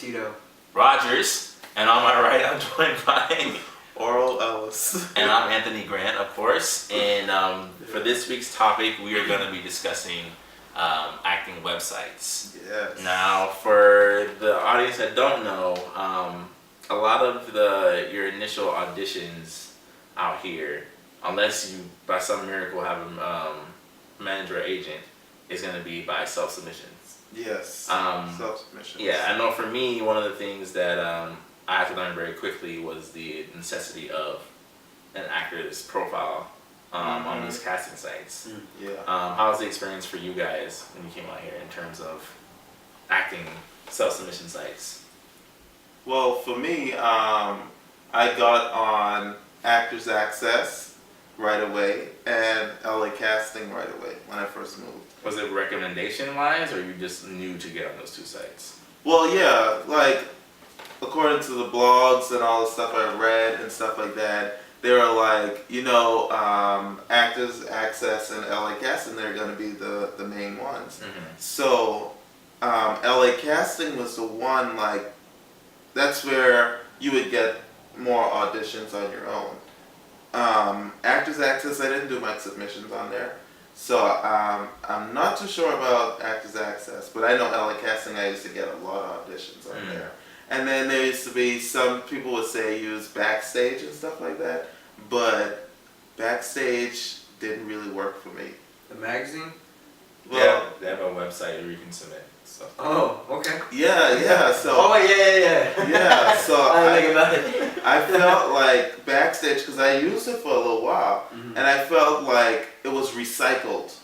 Tito Rogers, and on my right I'm joined by Oral Ellis. and I'm Anthony Grant, of course. And for this week's topic, we are going to be discussing acting websites. Yes. Now, for the audience that don't know, a lot of your initial auditions out here, unless you by some miracle have a manager or agent, is going to be by self-submissions. Yes. Self-submissions. Yeah, I know for me, one of the things that I had to learn very quickly was the necessity of an actor's profile on these casting sites. Yeah. How was the experience for you guys when you came out here in terms of acting self-submission sites? Well, for me, I got on Actors Access right away and LA Casting right away when I first moved. Was it recommendation-wise, or you just knew to get on those two sites? Well, yeah, like according to the blogs and all the stuff I read and stuff like that, they were like, Actors Access and LA Casting, they're going to be the main ones. Mm-hmm. So LA Casting was the one, like, that's where you would get more auditions on your own. Actors Access, I didn't do my submissions on there. So I'm not too sure about Actors Access, but I know LA Casting, I used to get a lot of auditions on there. And then there used to be, some people would say use Backstage and stuff like that, but Backstage didn't really work for me. the magazine. Well, Yeah, they have a website where you can submit stuff. Oh, okay. yeah, so. Oh yeah. Yeah, so I didn't think about it. I felt like Backstage, because I used it for a little while, and I felt like it was recycled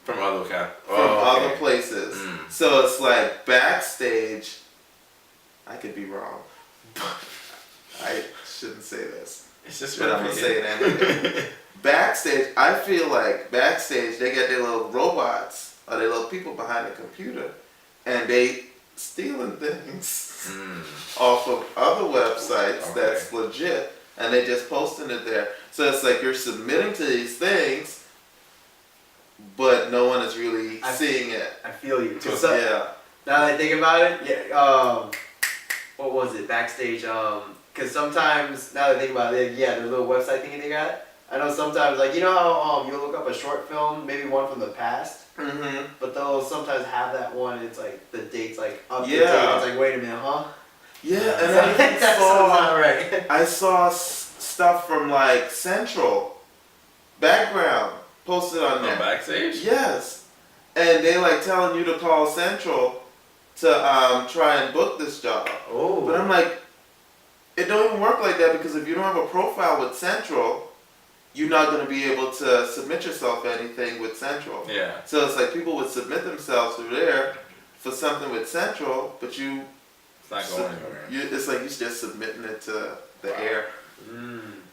From other from other places. So it's like Backstage, I could be wrong. I shouldn't say this, It's just but I'm going to say it anyway. Backstage, I feel like Backstage, they got their little robots or their little people behind the computer, and they stealing things off of other websites that's legit, and they just posting it there. So it's like you're submitting to these things, but no one is really seeing it. I feel you. Yeah. Now that I think about it, yeah. What was it? Backstage. Because sometimes, now that I think about it, yeah, the little website thingy they got. I know sometimes, like, you know how you'll look up a short film, maybe one from the past, but they'll sometimes have that one. It's like the date's like up to date. It's like, wait a minute, huh? Yeah, and I even That sounds not right. I saw stuff from like Central background posted on there. Backstage? Yes, and they like telling you to call Central to try and book this job. Oh. But I'm like, it don't even work like that, because if you don't have a profile with Central, you're not going to be able to submit yourself for anything with Central. Yeah. So it's like people would submit themselves through there for something with Central, but It's not going anywhere. it's like you're just submitting it to the air.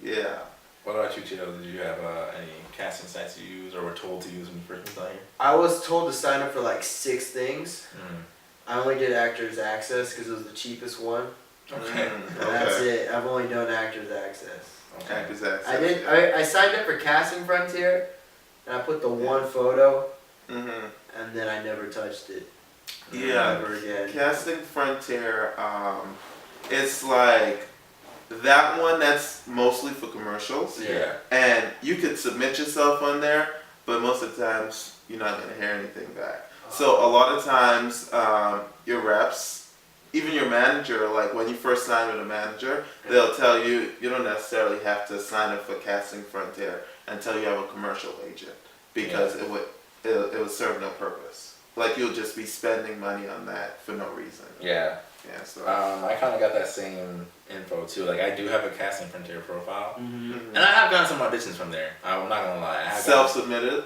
Yeah. What about you, Chito? Did you have any casting sites you use or were told to use when you first moved out here? I was told to sign up for like 6 things. I only did Actors Access because it was the cheapest one. Okay. And that's it. I've only done Actors Access. Okay. Actors Access. I signed up for Casting Frontier, and I put the one photo, and then I never touched it. Yeah. Never again. Casting Frontier, it's like that one that's mostly for commercials. Yeah. And you could submit yourself on there, but most of the times you're not going to hear anything back. So a lot of times your reps, even your manager, like when you first sign with a manager, they'll tell you you don't necessarily have to sign up for Casting Frontier until you have a commercial agent, because it would serve no purpose. Like you'll just be spending money on that for no reason. Yeah. Yeah. So. I kind of got that same info too. Like I do have a Casting Frontier profile, Mhm. and I have gotten some auditions from there. I'm not gonna lie. I have Self-submitted.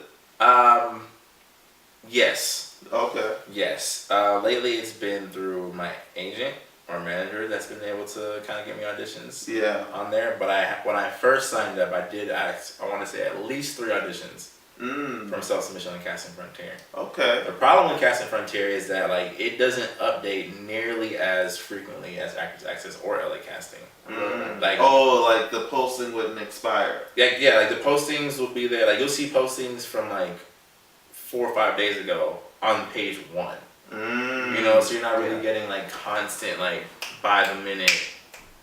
Yes. Okay. Yes. Lately, it's been through my agent or manager that's been able to kind of get me auditions. Yeah. On there, but when I first signed up, I did ask. I want to say at least 3 auditions from self-submission on Casting Frontier. Okay. The problem with Casting Frontier is that like it doesn't update nearly as frequently as Actors Access or LA Casting. Like like the posting wouldn't expire. yeah, like the postings will be there. Like you'll see postings from like 4 or 5 days ago on page 1. You know, so you're not really getting like constant like by the minute,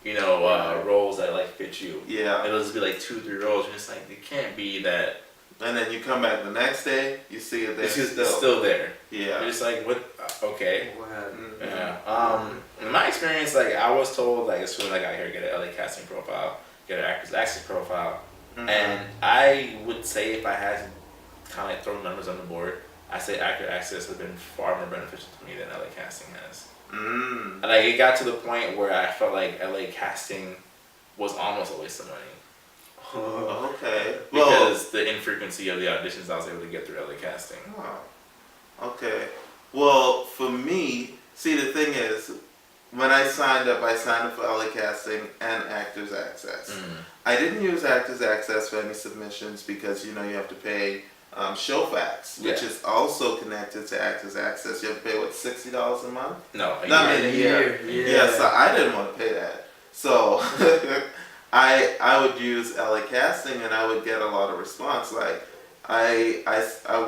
roles that like fit you. Yeah. It'll just be like 2-3 roles. You're just like, it can't be that. And then you come back the next day, you see it there. It's still there. Yeah. You're just like, what? Okay. What happened? Yeah. In my experience, like I was told, like as soon as I got here, get an LA casting profile, get an Actors Access profile, and I would say if I had to kind of like throw numbers on the board, I say Actor Access has been far more beneficial to me than LA casting has. Like it got to the point where I felt like LA casting was almost a waste of money. Okay. Because the infrequency of the auditions I was able to get through LA casting. Oh, okay. Well, for me, see the thing is, when I signed up for LA Casting and Actors Access. I didn't use Actors Access for any submissions because you have to pay Showfax, which is also connected to Actors Access. You have to pay $60 a month? No, a year. Yeah, so I didn't want to pay that. So I would use LA Casting and I would get a lot of response. Like I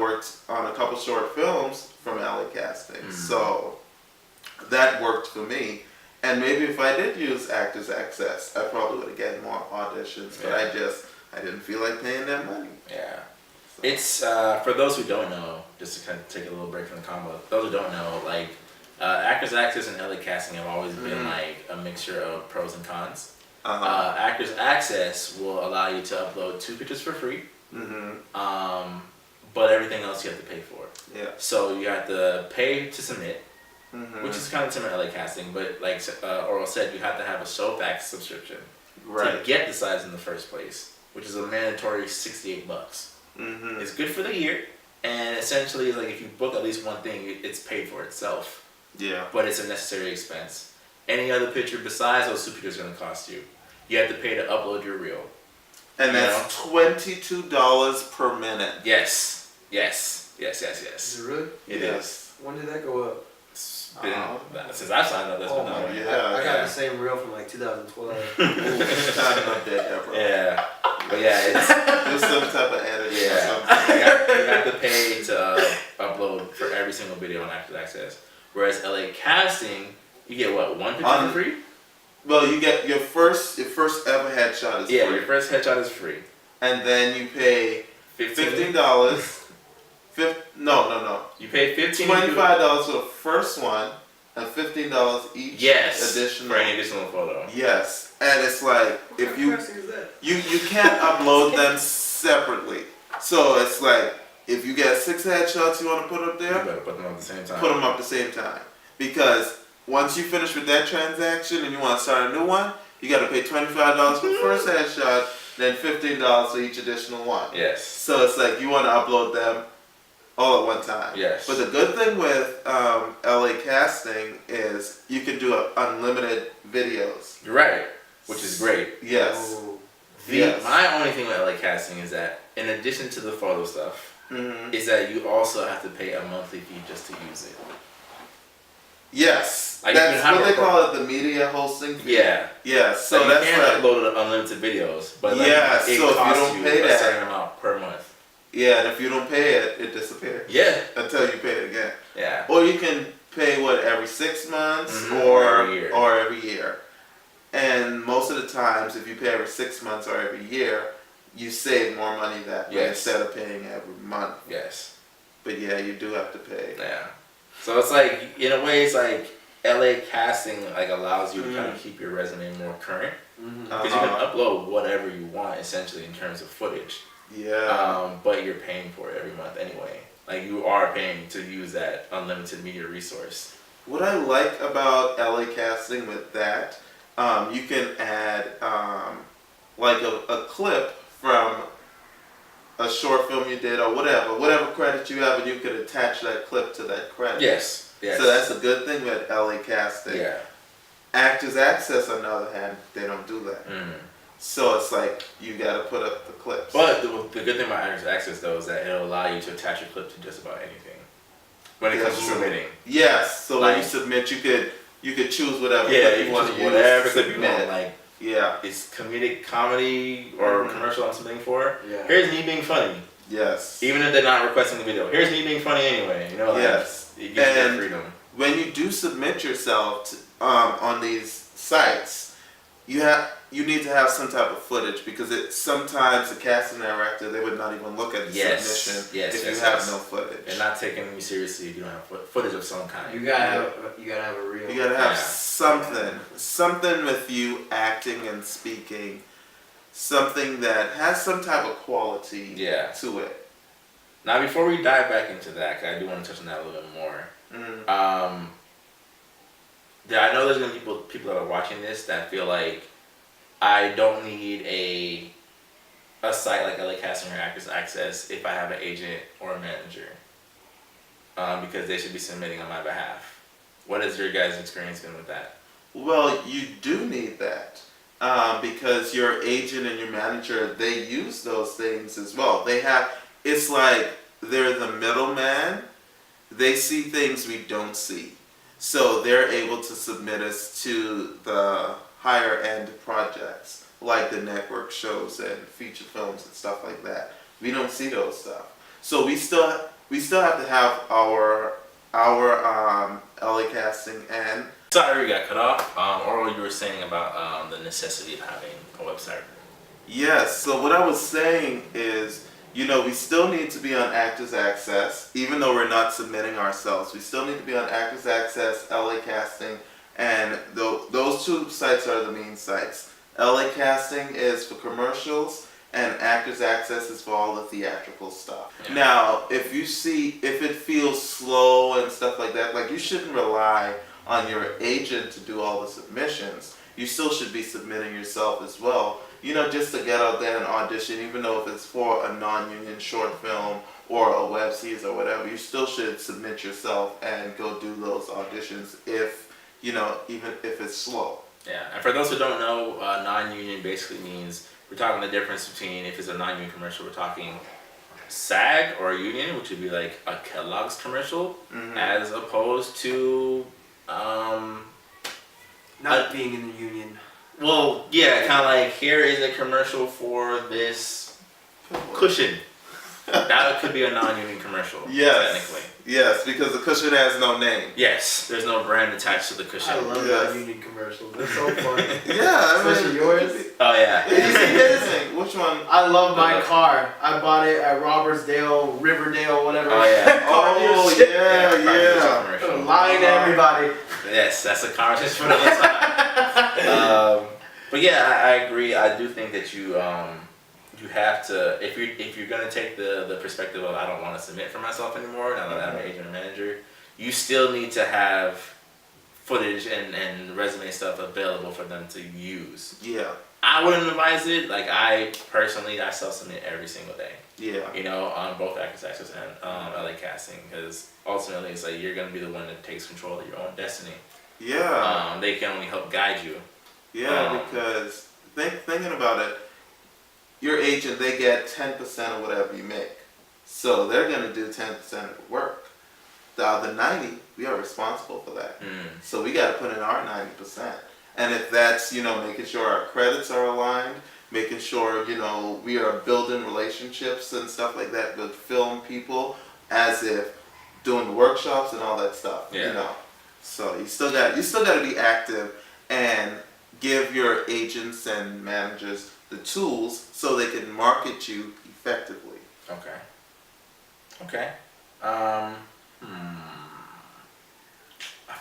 worked on a couple short films from LA Casting, so that worked for me. And maybe if I did use Actors Access, I probably would have gotten more auditions. But I didn't feel like paying that money. Yeah. So. It's for those who don't know, just to kind of take a little break from the combo. Those who don't know, like Actors Access and LA Casting have always been like a mixture of pros and cons. Actors Access will allow you to upload 2 pictures for free. But everything else you have to pay for. Yeah. So you have to pay to submit, which is kind of similar to LA Casting, but like Oral said, you have to have a Showfax subscription to get the size in the first place, which is a mandatory $68. It's good for the year, and essentially, like if you book at least one thing, it's paid for itself. Yeah. But it's a necessary expense. Any other picture besides those 2 pictures is going to cost you. You have to pay to upload your reel. And that's $22 per minute. Yes. Is it really? It is. When did that go up? It's been, since I've signed up, that's been that way. I got the same reel from like 2012. Time up there, bro. Yeah. But yeah, it's there's some type of editing. Yeah. You have to pay to upload for every single video on Actors Access. Whereas LA Casting, you get what, 1 picture for free? Well, you get your first ever headshot is free. Yeah, your first headshot is free. And then you pay $15. No. You pay $25 for the first one and $15 each. Additional for any additional photo. Yes, and it's like if you can't upload them separately. So it's like if you get 6 headshots you want to put up there, you better put them up at the same time. Put them up at the same time, because once you finish with that transaction and you want to start a new one, you got to pay $25 for the first headshot, then $15 for each additional one. Yes. So it's like you want to upload them all at one time. Yes. But the good thing with LA Casting is you can do unlimited videos. You're right, which is great. Yes. Oh. My only thing with LA Casting is that in addition to the photo stuff, is that you also have to pay a monthly fee just to use it. Yes. Like that's what they call it, the media hosting fee. Yeah. Yes. So like that's you can upload unlimited videos, but like it so if you don't pay a certain amount per month. Yeah, and if you don't pay it, it disappears. Yeah. Until you pay it again. Yeah. Or you can pay every 6 months or every year. Or every year. And most of the times, if you pay every 6 months or every year, you save more money that way instead of paying every month. Yes. But yeah, you do have to pay. Yeah. So it's like, in a way, it's like LA Casting like allows you to kind of keep your resume more current. Because you can upload whatever you want, essentially, in terms of footage. Yeah. But you're paying for it every month anyway. Like, you are paying to use that unlimited media resource. What I like about LA Casting with that, you can add like a clip from a short film you did or whatever credit you have, and you could attach that clip to that credit. Yes. So that's a good thing with LA Casting. Yeah. Actors Access, on the other hand, they don't do that. So it's like you got to put up the clips. But the good thing about Actors Access though is that it'll allow you to attach your clip to just about anything when it comes to submitting. Yes. So when you submit, you could choose whatever clip you want to use. Whatever clip you want. Like it's comedy or commercial I'm submitting for. Yeah. Here's me being funny. Yes. Even if they're not requesting the video, here's me being funny anyway. You know. Like, yes. It gives you that And freedom. when you do submit yourself on these sites, you need to have some type of footage because sometimes the casting director, they would not even look at the submission if you have no footage. They're not taking you seriously if you don't have footage of some kind. You gotta have a real. You gotta have something with you acting and speaking, something that has some type of quality to it. Now, before we dive back into that, 'cause I do want to touch on that a little bit more. I know there's gonna be people that are watching this that feel like I don't need a site like LA Casting or Actors Access if I have an agent or a manager, because they should be submitting on my behalf. What has your guys' experience been with that? Well, you do need that because your agent and your manager, they use those things as well. It's like they're the middleman. They see things we don't see. So they're able to submit us to the higher end projects, like the network shows and feature films and stuff like that. We don't see those stuff. So we still have to have our LA Casting and... Sorry, we got cut off. Or what you were saying about the necessity of having a website. Yes, so what I was saying is, we still need to be on Actors Access, even though we're not submitting ourselves. We still need to be on Actors Access, LA Casting, and those two sites are the main sites. LA Casting is for commercials, and Actors Access is for all the theatrical stuff. Yeah. Now, if it feels slow and stuff like that, like you shouldn't rely on your agent to do all the submissions. You still should be submitting yourself as well. Just to get out there and audition, even though if it's for a non-union short film or a web series or whatever, you still should submit yourself and go do those auditions even if it's slow. Yeah, and for those who don't know, non-union basically means, we're talking the difference between, if it's a non-union commercial, we're talking SAG or a union, which would be like a Kellogg's commercial, as opposed to not being in the union. Well, yeah, kind of like, here is a commercial for this cushion. That could be a non-union commercial, technically. Yes, because the cushion has no name. Yes, there's no brand attached to the cushion. I love non-union commercials. They're so funny. Especially yours. Oh yeah. Did you see this? Which one? I love my car. I bought it at Robertsdale, Riverdale, whatever. Oh yeah. Yeah. Lying to everybody. Yes, that's a conversation for another time. But yeah, I agree. I do think that you have to, if you're gonna take the perspective of, I don't want to submit for myself anymore now that I have an agent or manager, you still need to have footage and resume stuff available for them to use. Yeah. I wouldn't advise it. Like, I personally, I self-submit every single day. Yeah. On both Actors Access and LA Casting, because ultimately it's like, you're gonna be the one that takes control of your own destiny. Yeah. They can only help guide you. Yeah, because thinking about it, your agent, they get 10% of whatever you make. So they're going to do 10% of the work. The other 90, we are responsible for that. So we got to put in our 90%. And if that's, making sure our credits are aligned, making sure, we are building relationships and stuff like that with film people, as if doing workshops and all that stuff, So you still got to be active and give your agents and managers the tools so they can market you effectively. Okay. I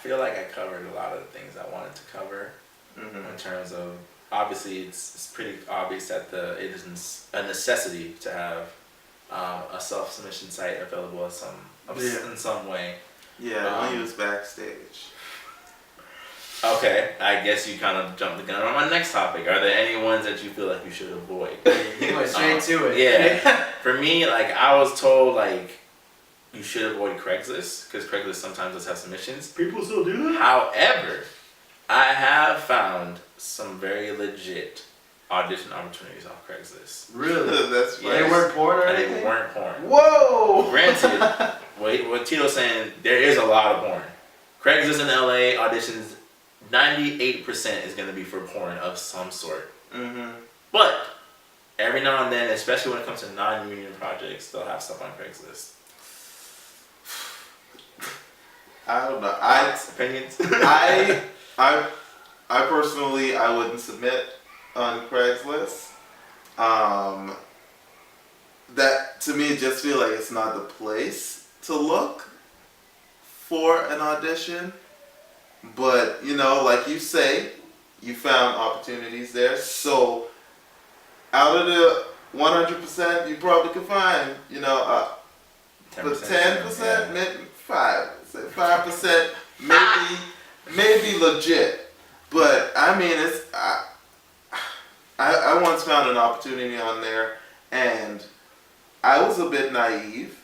feel like I covered a lot of the things I wanted to cover in terms of, obviously it's pretty obvious that it is a necessity to have a self-submission site available in some way. Yeah, we use Backstage. Okay, I guess you kind of jumped the gun on my next topic. Are there any ones that you feel like you should avoid? You went straight to it. Yeah. For me, like, I was told, like, you should avoid Craigslist, because Craigslist sometimes does have submissions. People still do that? However, I have found some very legit audition opportunities off Craigslist. Really? That's funny. They weren't porn or anything? They weren't porn. Whoa! Granted, what Tito's saying, there is a lot of porn. Craigslist in LA auditions, 98% is going to be for porn of some sort. But every now and then, especially when it comes to non-union projects, they'll have stuff on Craigslist. I don't know. Opinions? I personally, I wouldn't submit on Craigslist. That to me just feel like it's not the place to look for an audition. But you know, like you say, you found opportunities there. So out of the 100%, you probably could find, you know, but 10%, maybe 5%, maybe legit. But I mean, I once found an opportunity on there, and I was a bit naive,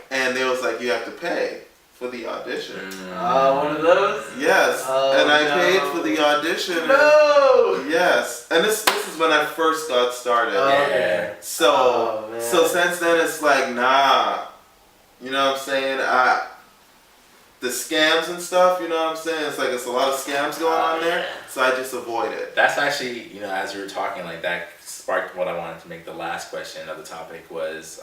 and they was like, you have to pay for the audition. One of those? Yes, Oh, and I no. paid for the audition. No! Yes, and this is when I first got started. Okay. So Oh, man. so since then it's like nah, you know what I'm saying? The scams and stuff, you know what I'm saying? It's like it's a lot of scams going on there, so I just avoid it. That's actually, you know, as we were talking, like that sparked what I wanted to make the last question of the topic was,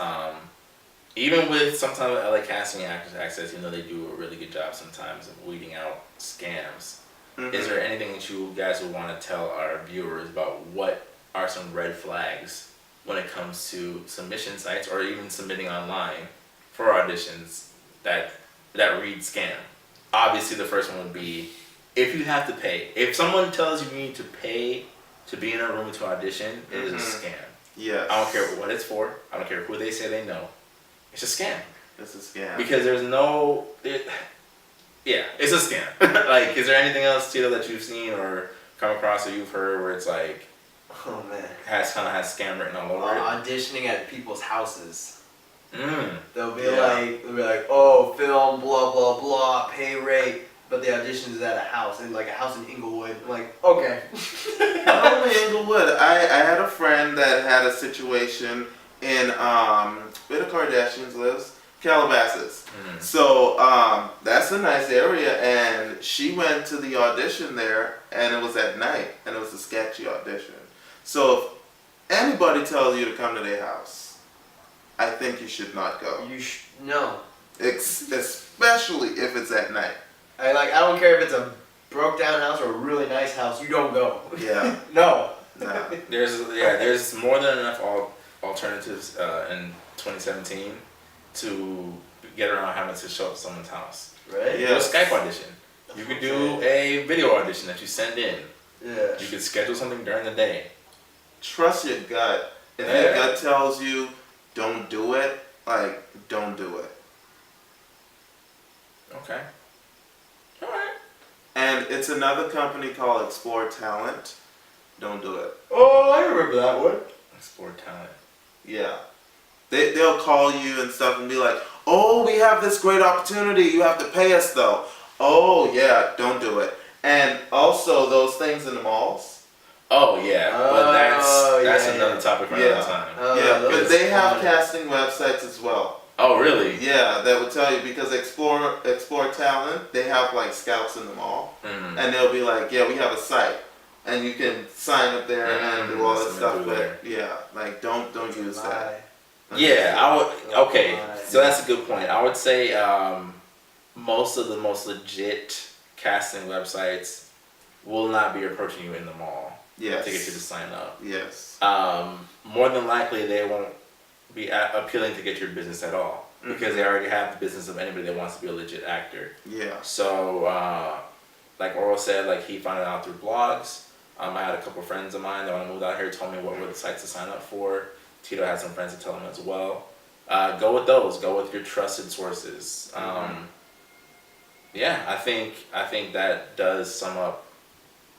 even with sometimes LA Casting and Actors Access, you know, they do a really good job sometimes of weeding out scams. Mhm. Is there anything that you guys would want to tell our viewers about what are some red flags when it comes to submission sites or even submitting online for auditions that read scam? Obviously, the first one would be if you have to pay. If someone tells you need to pay to be in a room to audition, it is a scam. Yes. I don't care what it's for. I don't care who they say they know. It's a scam. It's a scam. Because there's no... yeah, it's a scam. Like, is there anything else, Tito, that you've seen or come across or you've heard where it's like... Oh, man. has scam written all over it? Auditioning at people's houses. Mm. They'll be like, oh, film, blah, blah, blah, pay rate. But the audition is at a house, and like a house in Inglewood. I'm like, okay. Not only Inglewood, I had a friend that had a situation in where the Kardashians lives, Calabasas. Mm. So that's a nice area, and she went to the audition there, and it was at night, and it was a sketchy audition. So if anybody tells you to come to their house, I think you should not go. No. Especially if it's at night. I don't care if it's a broke down house or a really nice house. You don't go. Yeah. No. Nah. There's more than enough alternatives in 2017 to get around having to show up to someone's house. Right? You do a Skype audition. You could do a video audition that you send in. Yeah. You could schedule something during the day. Trust your gut. If your gut tells you don't do it, like don't do it. Okay. Alright. And it's another company called Explore Talent. Don't do it. Oh, I remember that one. Explore talent. Yeah. They'll call you and stuff and be like, oh, we have this great opportunity. You have to pay us though. Oh, yeah, don't do it. And also those things in the malls. Oh yeah, but that's yeah, another topic for Yeah. another time. Yeah, but they have fun. casting websites as well. Oh really? Yeah, that would tell you because Explore Talent, they have like scouts in the mall. Mm. And they'll be like, yeah, we have a site. And you can sign up there and do all that Submit stuff. through there. But yeah, like don't use that. Yeah, I would. Okay, so that's a good point. I would say most of the most legit casting websites will not be approaching you in the mall Yes. to get you to sign up. Yes. More than likely, they won't be appealing to get your business at all because they already have the business of anybody that wants to be a legit actor. Yeah. So, like Oral said, like he found it out through blogs. I had a couple friends of mine that when I moved out here told me what were the sites to sign up for. Tito had some friends that tell him as well. Go with those. Go with your trusted sources. Yeah, I think that does sum up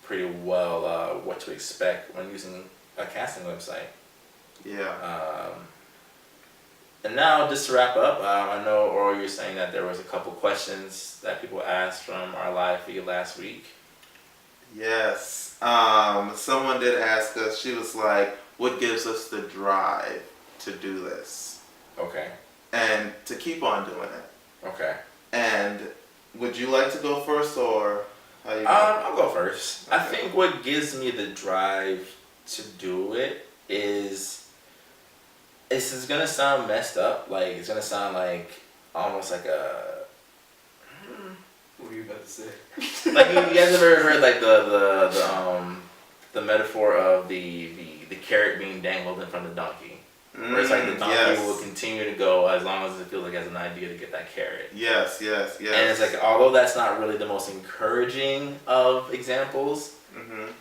pretty well what to expect when using a casting website. Yeah. And now, just to wrap up, I know, Oral, you're saying that there was a couple questions that people asked from our live feed last week. Yes. Someone did ask us, she was like, what gives us the drive to do this? Okay. And to keep on doing it. Okay. And would you like to go first or how you I'll go first. Okay. I think what gives me the drive to do it is, this is gonna sound messed up. Like it's gonna sound like almost like a What were you about to say? Like you guys ever heard like the metaphor of the carrot being dangled in front of the donkey? Where it's like the donkey will continue to go as long as it feels like it has an idea to get that carrot. Yes. And it's like, although that's not really the most encouraging of examples,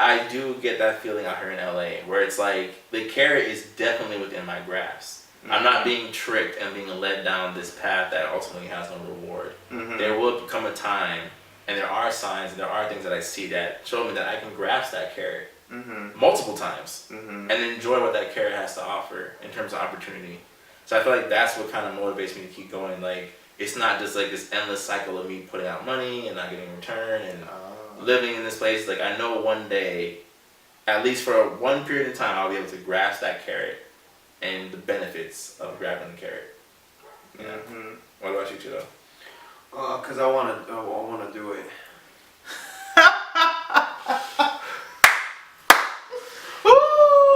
I do get that feeling out here in LA, where it's like the carrot is definitely within my grasp. I'm not being tricked and being led down this path that ultimately has no reward. There will come a time, and there are signs, and there are things that I see that show me that I can grasp that carrot multiple times and enjoy what that carrot has to offer in terms of opportunity. So I feel like that's what kind of motivates me to keep going. Like, it's not just like this endless cycle of me putting out money and not getting a return and living in this place. Like, I know one day, at least for one period of time, I'll be able to grasp that carrot and the benefits of grabbing the carrot. Yeah. What about you, Chido? Cause I wanna do it.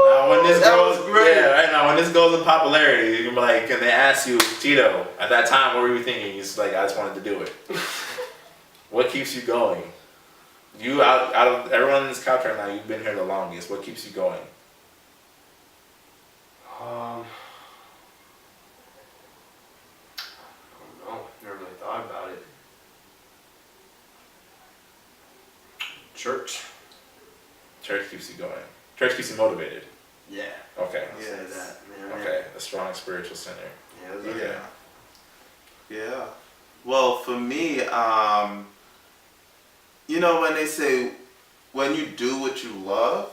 Now when this That goes, was great. yeah, right now when this goes in popularity, you can be like, and they ask you, Tito, at that time, what were you thinking? It's like, I just wanted to do it. What keeps you going? You out of everyone on this couch right now, you've been here the longest. What keeps you going? I don't know. Never really thought about it. Church. Church keeps you going. Church keeps you motivated. Yeah. Okay. I'll say that. Yeah, Okay. A strong spiritual center. Yeah. Okay. Yeah. Well, for me, you know, when they say when you do what you love,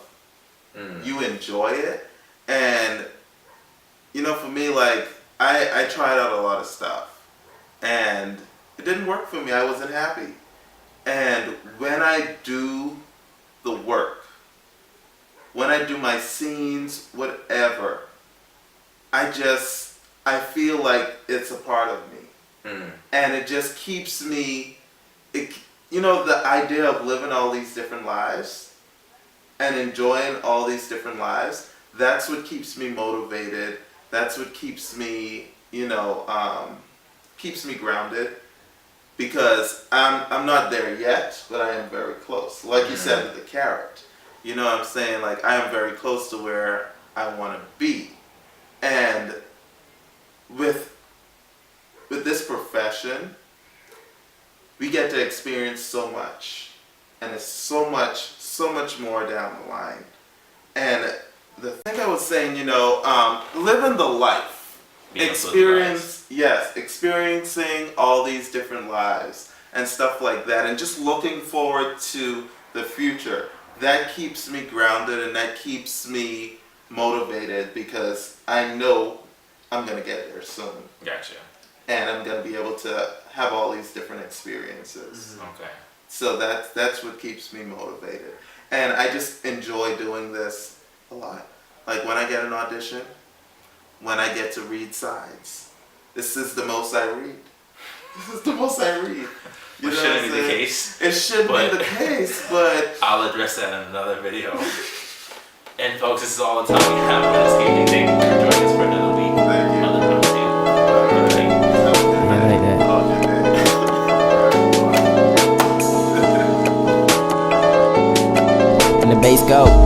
you enjoy it. And, you know, for me, like, I tried out a lot of stuff. And it didn't work for me. I wasn't happy. And when I do the work, when I do my scenes, whatever, I feel like it's a part of me. And it just keeps me, you know, the idea of living all these different lives and enjoying all these different lives, that's what keeps me motivated. That's what keeps me, you know, keeps me grounded. Because I'm not there yet, but I am very close. Like you said with the carrot. You know what I'm saying? Like, I am very close to where I want to be. And with this profession, we get to experience so much. And it's so much more down the line. And the thing I was saying, you know, living the life. Experiencing all these different lives and stuff like that, and just looking forward to the future. That keeps me grounded and that keeps me motivated because I know I'm gonna get there soon. Gotcha. And I'm gonna be able to have all these different experiences. Okay. So that's what keeps me motivated. And I just enjoy doing this a lot. Like when I get an audition, when I get to read sides. This is the most I read. This is the most I read. You know shouldn't be the case. It shouldn't be the case, but I'll address that in another video. And folks, this is all the time we have for this evening. Thank you for joining us for another week. Thank you. Another conversation. Good night. And the bass go.